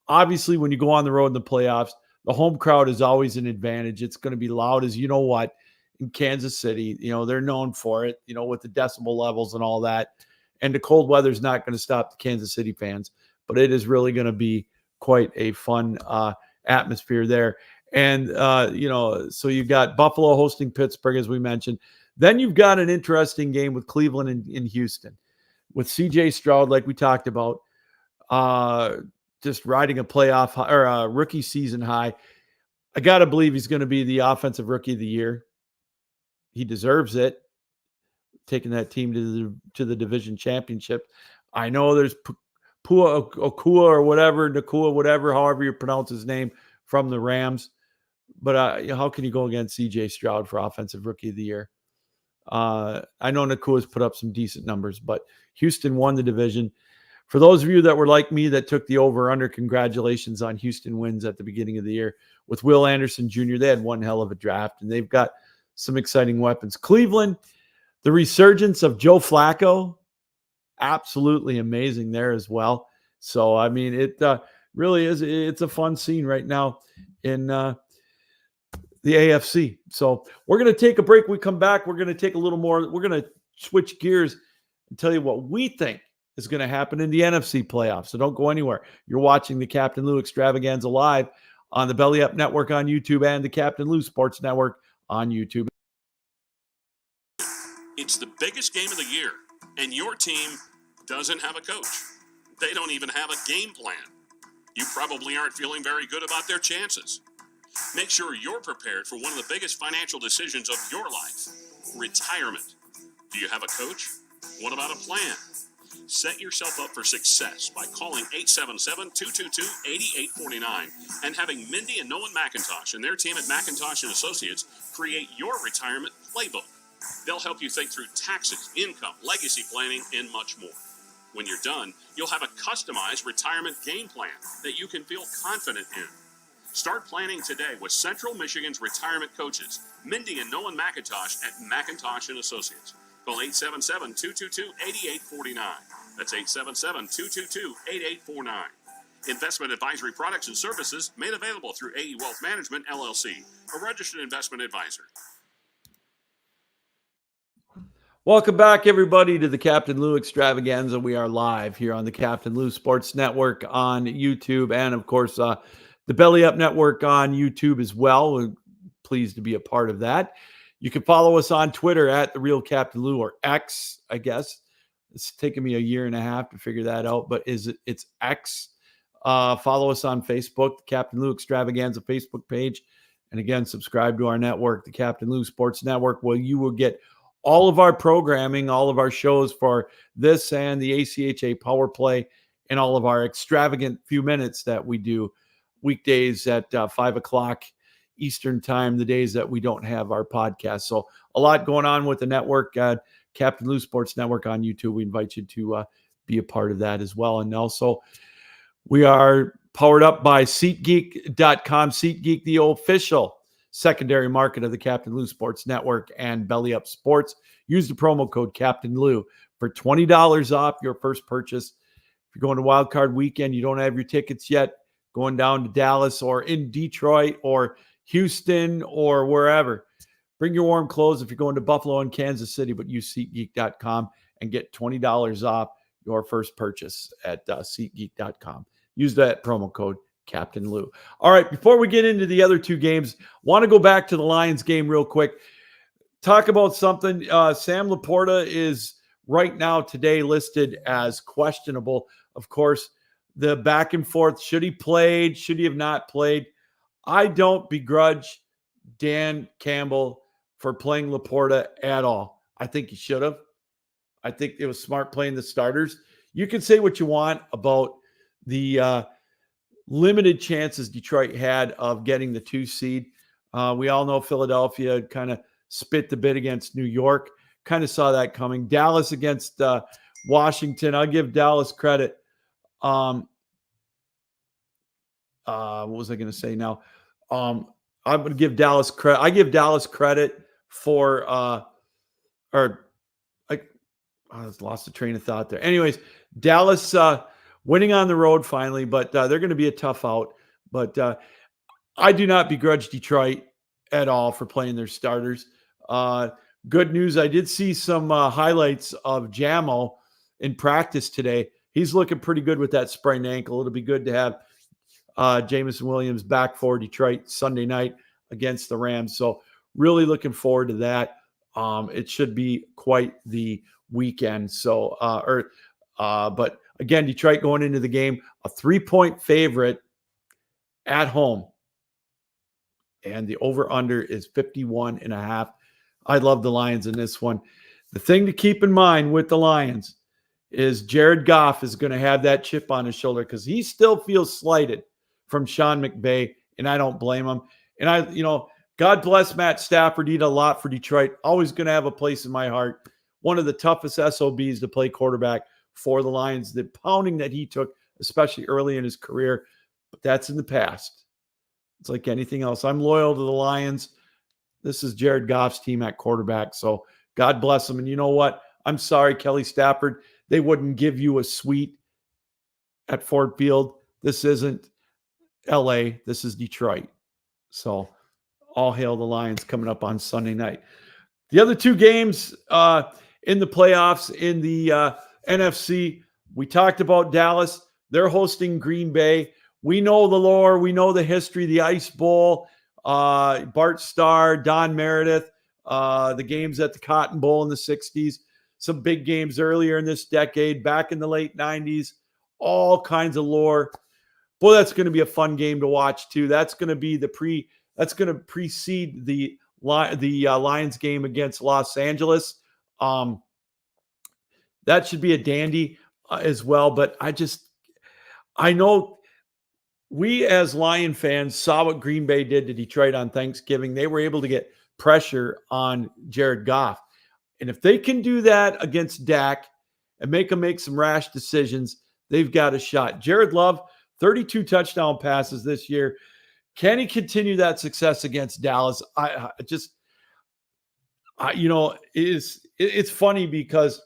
Obviously, when you go on the road in the playoffs, the home crowd is always an advantage. It's going to be loud as you know what in Kansas City. They're known for it, with the decibel levels and all that. And the cold weather is not going to stop the Kansas City fans, but it is really going to be quite a fun atmosphere there. And, so you've got Buffalo hosting Pittsburgh, as we mentioned. Then you've got an interesting game with Cleveland and Houston with CJ Stroud, like we talked about, just riding a playoff or a rookie season high. I got to believe he's going to be the offensive rookie of the year. He deserves it, taking that team to the division championship. I know there's Okua or whatever, Nakua, whatever, however you pronounce his name, from the Rams. But how can you go against CJ Stroud for offensive rookie of the year? I know Nakua's put up some decent numbers, but Houston won the division. For those of you that were like me that took the over-under, congratulations on Houston wins at the beginning of the year. With Will Anderson Jr., they had one hell of a draft, and they've got some exciting weapons. Cleveland, the resurgence of Joe Flacco, absolutely amazing there as well. So, it really is. It's a fun scene right now in the AFC. So we're going to take a break. We come back. We're going to take a little more. We're going to switch gears and tell you what we think is going to happen in the NFC playoffs. So don't go anywhere. You're watching the Captain Lou Extravaganza live on the Belly Up Network on YouTube and the Captain Lou Sports Network on YouTube. It's the biggest game of the year, and your team doesn't have a coach. They don't even have a game plan. You probably aren't feeling very good about their chances. Make sure you're prepared for one of the biggest financial decisions of your life, retirement. Do you have a coach? What about a plan? Set yourself up for success by calling 877-222-8849 and having Mindy and Nolan McIntosh and their team at McIntosh & Associates create your retirement playbook. They'll help you think through taxes, income, legacy planning, and much more. When you're done, you'll have a customized retirement game plan that you can feel confident in. Start planning today with Central Michigan's retirement coaches, Mindy and Nolan McIntosh at McIntosh & Associates. Call 877-222-8849. That's 877-222-8849. Investment advisory products and services made available through AE Wealth Management, LLC, a registered investment advisor. Welcome back, everybody, to the Captain Lou Extravaganza. We are live here on the Captain Lou Sports Network on YouTube and, of course, the Belly Up Network on YouTube as well. We're pleased to be a part of that. You can follow us on Twitter at The Real Captain Lou, or X, I guess. It's taken me a year and a half to figure that out, but it's X. Follow us on Facebook, the Captain Lou Extravaganza Facebook page. And again, subscribe to our network, the Captain Lou Sports Network, where you will get all of our programming, all of our shows for this and the ACHA Power Play, and all of our extravagant few minutes that we do weekdays at 5 o'clock Eastern time, the days that we don't have our podcast. So a lot going on with the network, Captain Lou Sports Network on YouTube. We invite you to be a part of that as well. And also, we are powered up by SeatGeek.com. SeatGeek, the official secondary market of the Captain Lou Sports Network and Belly Up Sports. Use the promo code Captain Lou for $20 off your first purchase. If you're going to Wildcard Weekend, you don't have your tickets yet, going down to Dallas or in Detroit or Houston or wherever, bring your warm clothes if you're going to Buffalo and Kansas City, but use SeatGeek.com and get $20 off your first purchase at SeatGeek.com. Use that promo code Captain Lou. All right, before we get into the other two games, want to go back to the Lions game real quick. Talk about something. Sam Laporta is right now today listed as questionable. Of course, the back and forth, should he played, should he have not played? I don't begrudge Dan Campbell for playing Laporta at all. I think he should have. I think it was smart playing the starters. You can say what you want about the limited chances Detroit had of getting the 2 seed. We all know Philadelphia kind of spit the bit against New York. Kind of saw that coming. Dallas against Washington. I'll give Dallas credit. What was I going to say now? I'm going to give Dallas credit. I give Dallas credit for I lost the train of thought there. Anyways, Dallas winning on the road finally, but they're going to be a tough out. But I do not begrudge Detroit at all for playing their starters. Good news, I did see some highlights of Jamo in practice today. He's looking pretty good with that sprained ankle. It'll be good to have Jameson Williams back for Detroit Sunday night against the Rams. So really looking forward to that. It should be quite the weekend. So, but again, Detroit going into the game, a 3-point favorite at home. And the over-under is 51.5. I love the Lions in this one. The thing to keep in mind with the Lions is Jared Goff is going to have that chip on his shoulder because he still feels slighted from Sean McVay, and I don't blame him. And God bless Matt Stafford. He did a lot for Detroit. Always going to have a place in my heart. One of the toughest SOBs to play quarterback for the Lions. The pounding that he took, especially early in his career, but that's in the past. It's like anything else. I'm loyal to the Lions. This is Jared Goff's team at quarterback, so God bless him. And you know what? I'm sorry, Kelly Stafford. They wouldn't give you a suite at Ford Field. This isn't L.A. This is Detroit. So all hail the Lions coming up on Sunday night. The other two games in the playoffs in the NFC, we talked about Dallas. They're hosting Green Bay. We know the lore. We know the history, the Ice Bowl, Bart Starr, Don Meredith, the games at the Cotton Bowl in the 60s, some big games earlier in this decade, back in the late 90s, all kinds of lore. Boy, that's going to be a fun game to watch too. That's going to be that's going to precede the Lions game against Los Angeles. That should be a dandy as well. But I know we as Lion fans saw what Green Bay did to Detroit on Thanksgiving. They were able to get pressure on Jared Goff. And if they can do that against Dak and make him make some rash decisions, they've got a shot. Jared Love, 32 touchdown passes this year. Can he continue that success against Dallas? It's funny because,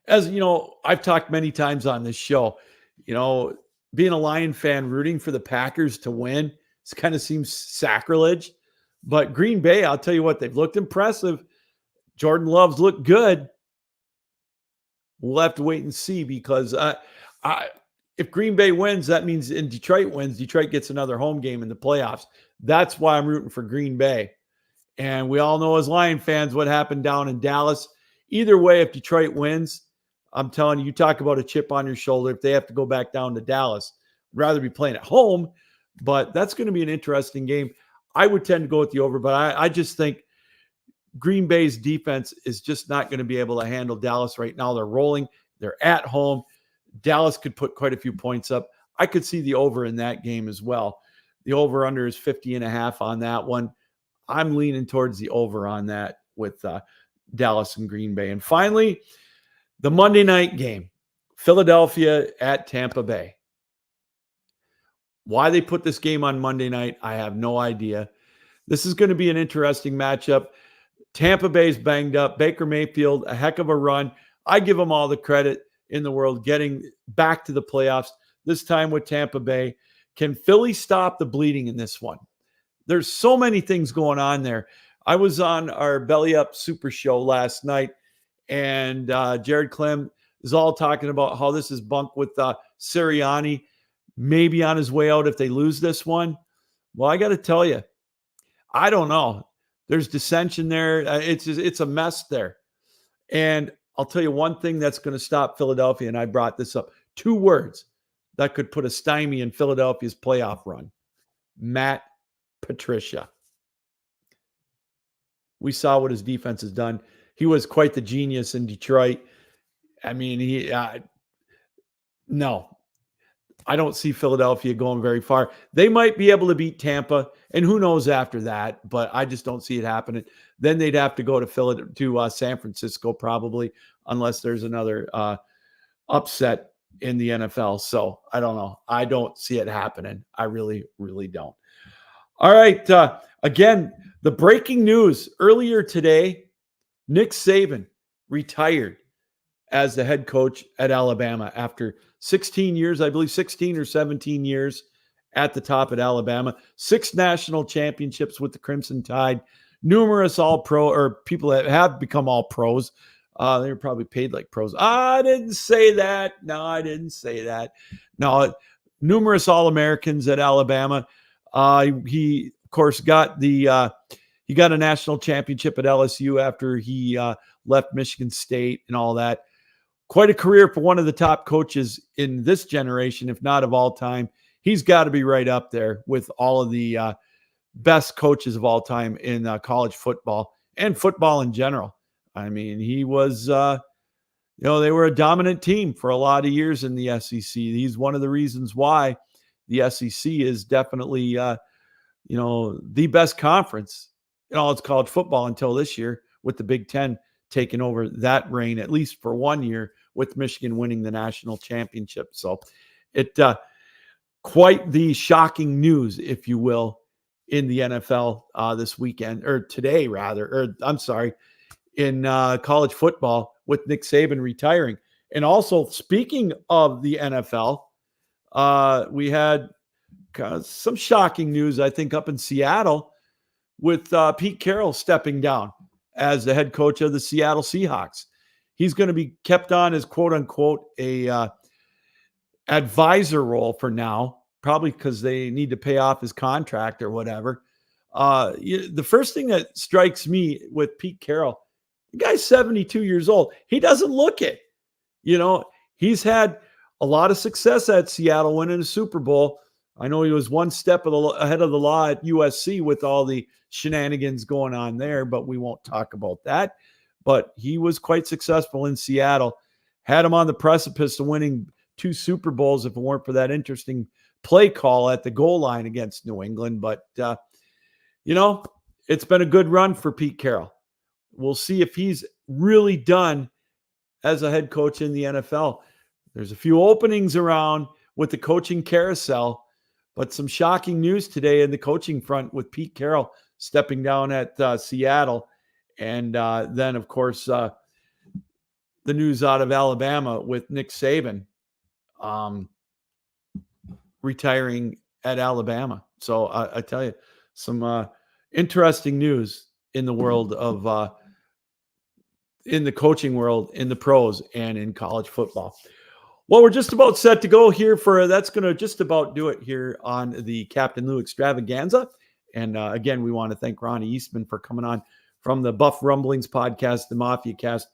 as you know, I've talked many times on this show, being a Lion fan, rooting for the Packers to win, it kind of seems sacrilege. But Green Bay, I'll tell you what, they've looked impressive. Jordan Love's looked good. We'll have to wait and see because if Green Bay wins, that means and Detroit wins, Detroit gets another home game in the playoffs. That's why I'm rooting for Green Bay. And we all know as Lion fans what happened down in Dallas. Either way, if Detroit wins, I'm telling you, you talk about a chip on your shoulder if they have to go back down to Dallas. I'd rather be playing at home, but that's going to be an interesting game. I would tend to go with the over, but I just think Green Bay's defense is just not going to be able to handle Dallas right now. They're rolling. They're at home. Dallas could put quite a few points up. I could see the over in that game as well. The over-under is 50.5 on that one. I'm leaning towards the over on that with Dallas and Green Bay. And finally, the Monday night game, Philadelphia at Tampa Bay. Why they put this game on Monday night, I have no idea. This is going to be an interesting matchup. Tampa Bay's banged up. Baker Mayfield, a heck of a run. I give them all the credit in the world getting back to the playoffs, this time with Tampa Bay. Can Philly stop the bleeding in this one? There's so many things going on there. I was on our Belly Up Super Show last night, and Jared Clem is all talking about how this is bunk with Sirianni, maybe on his way out if they lose this one. Well, I got to tell you, I don't know. There's dissension there. It's a mess there. And I'll tell you one thing that's going to stop Philadelphia, and I brought this up. 2 words that could put a stymie in Philadelphia's playoff run. Matt Patricia. We saw what his defense has done. He was quite the genius in Detroit. I mean, no. I don't see Philadelphia going very far. They might be able to beat Tampa, and who knows after that, but I just don't see it happening. Then they'd have to go to San Francisco probably, unless there's another upset in the NFL. So I don't know. I don't see it happening. I really, really don't. All right. Again, the breaking news earlier today, Nick Saban retired as the head coach at Alabama after 16 years, I believe 16 or 17 years at the top at Alabama, 6 national championships with the Crimson Tide, numerous all-pro or people that have become all pros. They were probably paid like pros. I didn't say that. No, I didn't say that. No, numerous All-Americans at Alabama. He, of course, got he got a national championship at LSU after he left Michigan State and all that. Quite a career for one of the top coaches in this generation, if not of all time. He's got to be right up there with all of the best coaches of all time in college football and football in general. I mean, he was, they were a dominant team for a lot of years in the SEC. He's one of the reasons why the SEC is definitely, the best conference in all its college football until this year, with the Big Ten taking over that reign, at least for 1 year, with Michigan winning the national championship. So it quite the shocking news, if you will, in the NFL this weekend, or today rather, or I'm sorry, in college football with Nick Saban retiring. And also, speaking of the NFL, we had some shocking news, I think, up in Seattle with Pete Carroll stepping down as the head coach of the Seattle Seahawks. He's going to be kept on as quote unquote a advisor role for now, probably because they need to pay off his contract or whatever. The first thing that strikes me with Pete Carroll, the guy's 72 years old. He doesn't look it. He's had a lot of success at Seattle, winning a Super Bowl. I know he was one step ahead of the law at USC with all the shenanigans going on there, but we won't talk about that. But he was quite successful in Seattle. Had him on the precipice of winning 2 Super Bowls if it weren't for that interesting play call at the goal line against New England. But, it's been a good run for Pete Carroll. we'll see if he's really done as a head coach in the NFL. There's a few openings around with the coaching carousel, but some shocking news today in the coaching front with Pete Carroll stepping down at Seattle. And then, of course, the news out of Alabama with Nick Saban retiring at Alabama. So I tell you, some interesting news in the world of in the coaching world, in the pros, and in college football. Well, we're just about set to go here that's going to just about do it here on the Captain Lou Extravaganza. And again, we want to thank Ronnie Eastman for coming on from the Buff Rumblings podcast, the Mafia Cast,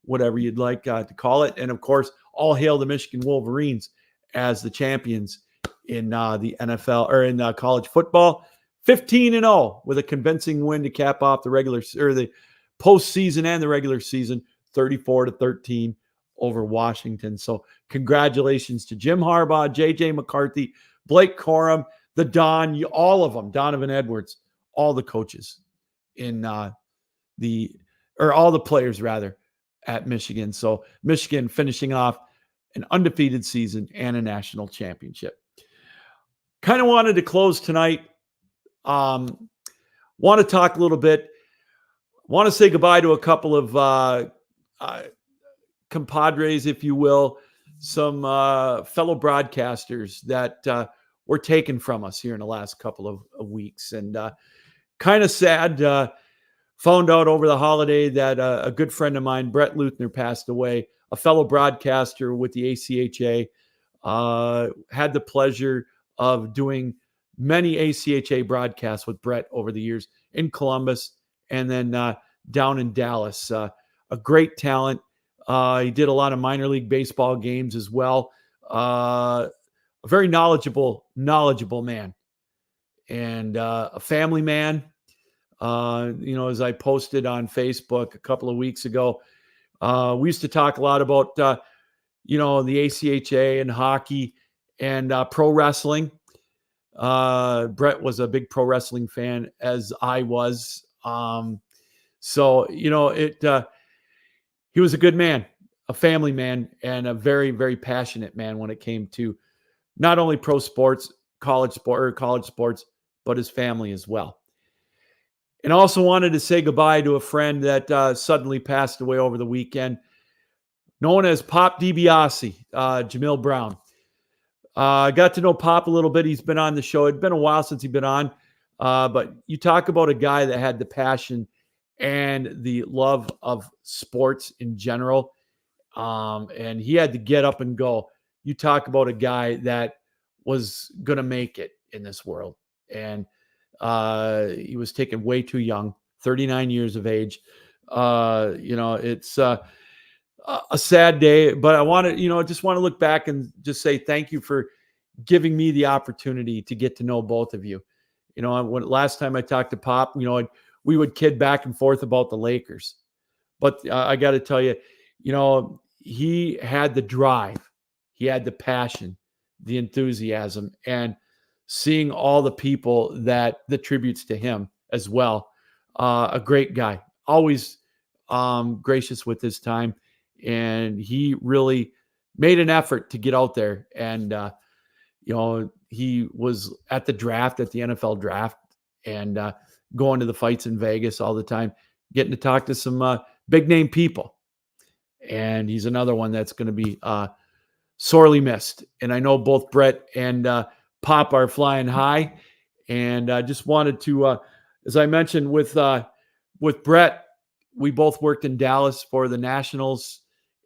whatever you'd like to call it. And of course, all hail the Michigan Wolverines as the champions in the NFL or in college football, 15-0 with a convincing win to cap off the regular or the postseason and the regular season, 34-13 over Washington. So congratulations to Jim Harbaugh, JJ McCarthy, Blake Corum, the Don, all of them, Donovan Edwards, all the coaches in all the players rather at Michigan. So Michigan finishing off an undefeated season and a national championship. Kind of wanted to close tonight. Want to talk a little bit. Want to say goodbye to a couple of compadres, if you will, some fellow broadcasters that were taken from us here in the last couple of weeks. And kind of sad. Found out over the holiday that a good friend of mine, Brett Luthner, passed away, a fellow broadcaster with the ACHA. Had the pleasure of doing many ACHA broadcasts with Brett over the years in Columbus and then down in Dallas. A great talent. He did a lot of minor league baseball games as well. A very knowledgeable man and a family man. As I posted on Facebook a couple of weeks ago, we used to talk a lot about, the ACHA and hockey and pro wrestling. Brett was a big pro wrestling fan, as I was. He was a good man, a family man, and a very, very passionate man when it came to not only pro sports, college sports, but his family as well. And also wanted to say goodbye to a friend that suddenly passed away over the weekend, known as Pop DiBiase, Jamil Brown. I got to know Pop a little bit. He's been on the show. It'd been a while since he'd been on, but you talk about a guy that had the passion and the love of sports in general, and he had to get up and go. You talk about a guy that was going to make it in this world, and he was taken way too young, 39 years of age. It's a sad day, but I just want to look back and just say thank you for giving me the opportunity to get to know both of you. When last time I talked to Pop, we would kid back and forth about the Lakers, but I got to tell you, he had the drive, he had the passion, the enthusiasm, and seeing all the people that the tributes to him as well. A great guy, always gracious with his time. And he really made an effort to get out there. And, he was at the draft, at the NFL draft, and going to the fights in Vegas all the time, getting to talk to some big name people. And he's another one that's going to be sorely missed. And I know both Brett and Pop are flying high. And I just wanted to, as I mentioned with Brett, we both worked in Dallas for the Nationals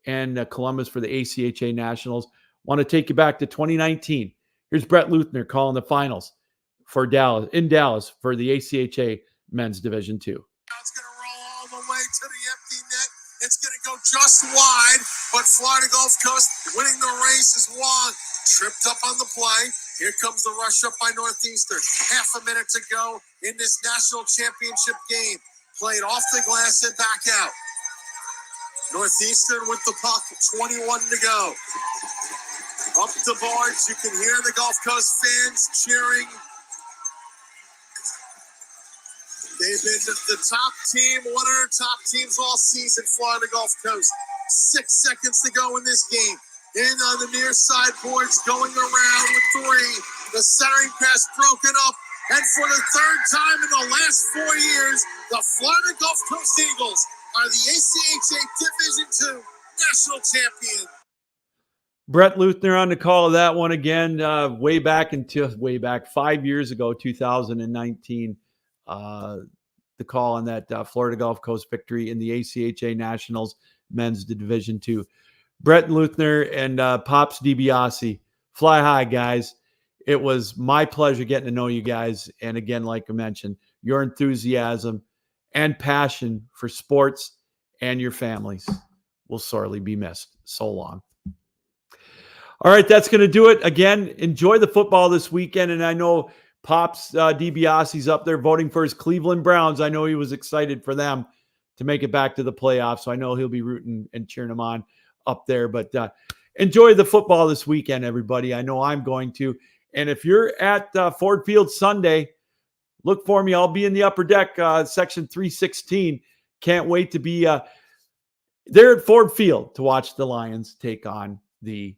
and Columbus for the ACHA Nationals. Want to take you back to 2019. Here's Brett Luthner calling the finals for Dallas for the ACHA Men's Division II. It's going to roll all the way to the empty net. It's going to go just wide, but Florida Gulf Coast winning the race is Wong. Tripped up on the play. Here comes the rush up by Northeastern. Half a minute to go in this national championship game. Played off the glass and back out. Northeastern with the puck, 21 to go. Up the boards, you can hear the Gulf Coast fans cheering. They've been the top team, one of their top teams all season, Florida Gulf Coast. 6 seconds to go in this game. In on the near side boards, going around with 3. The centering pass broken up. And for the third time in the last 4 years, the Florida Gulf Coast Eagles are the ACHA Division II national champion. Brett Luthner on the call of that one again, way back 5 years ago, 2019. The call on that Florida Gulf Coast victory in the ACHA Nationals men's Division II. Brett Luthner and Pops DiBiase, fly high, guys. It was my pleasure getting to know you guys. And again, like I mentioned, your enthusiasm and passion for sports and your families will sorely be missed. So long. All right, that's going to do it. Again, enjoy the football this weekend. And I know Pops DiBiase's up there voting for his Cleveland Browns. I know he was excited for them to make it back to the playoffs. So I know he'll be rooting and cheering them on up there. But enjoy the football this weekend, everybody. I know I'm going to. And if you're at Ford Field Sunday, look for me. I'll be in the upper deck, section 316. Can't wait to be there at Ford Field to watch the Lions take on the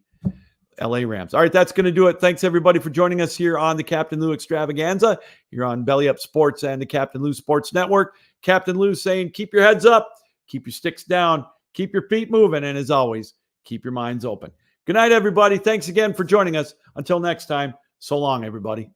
LA Rams. All right, that's going to do it. Thanks, everybody, for joining us here on the Captain Lou Extravaganza. You're on Belly Up Sports and the Captain Lou Sports Network. Captain Lou saying, keep your heads up, keep your sticks down, keep your feet moving, and as always, keep your minds open. Good night, everybody. Thanks again for joining us. Until next time, so long, everybody.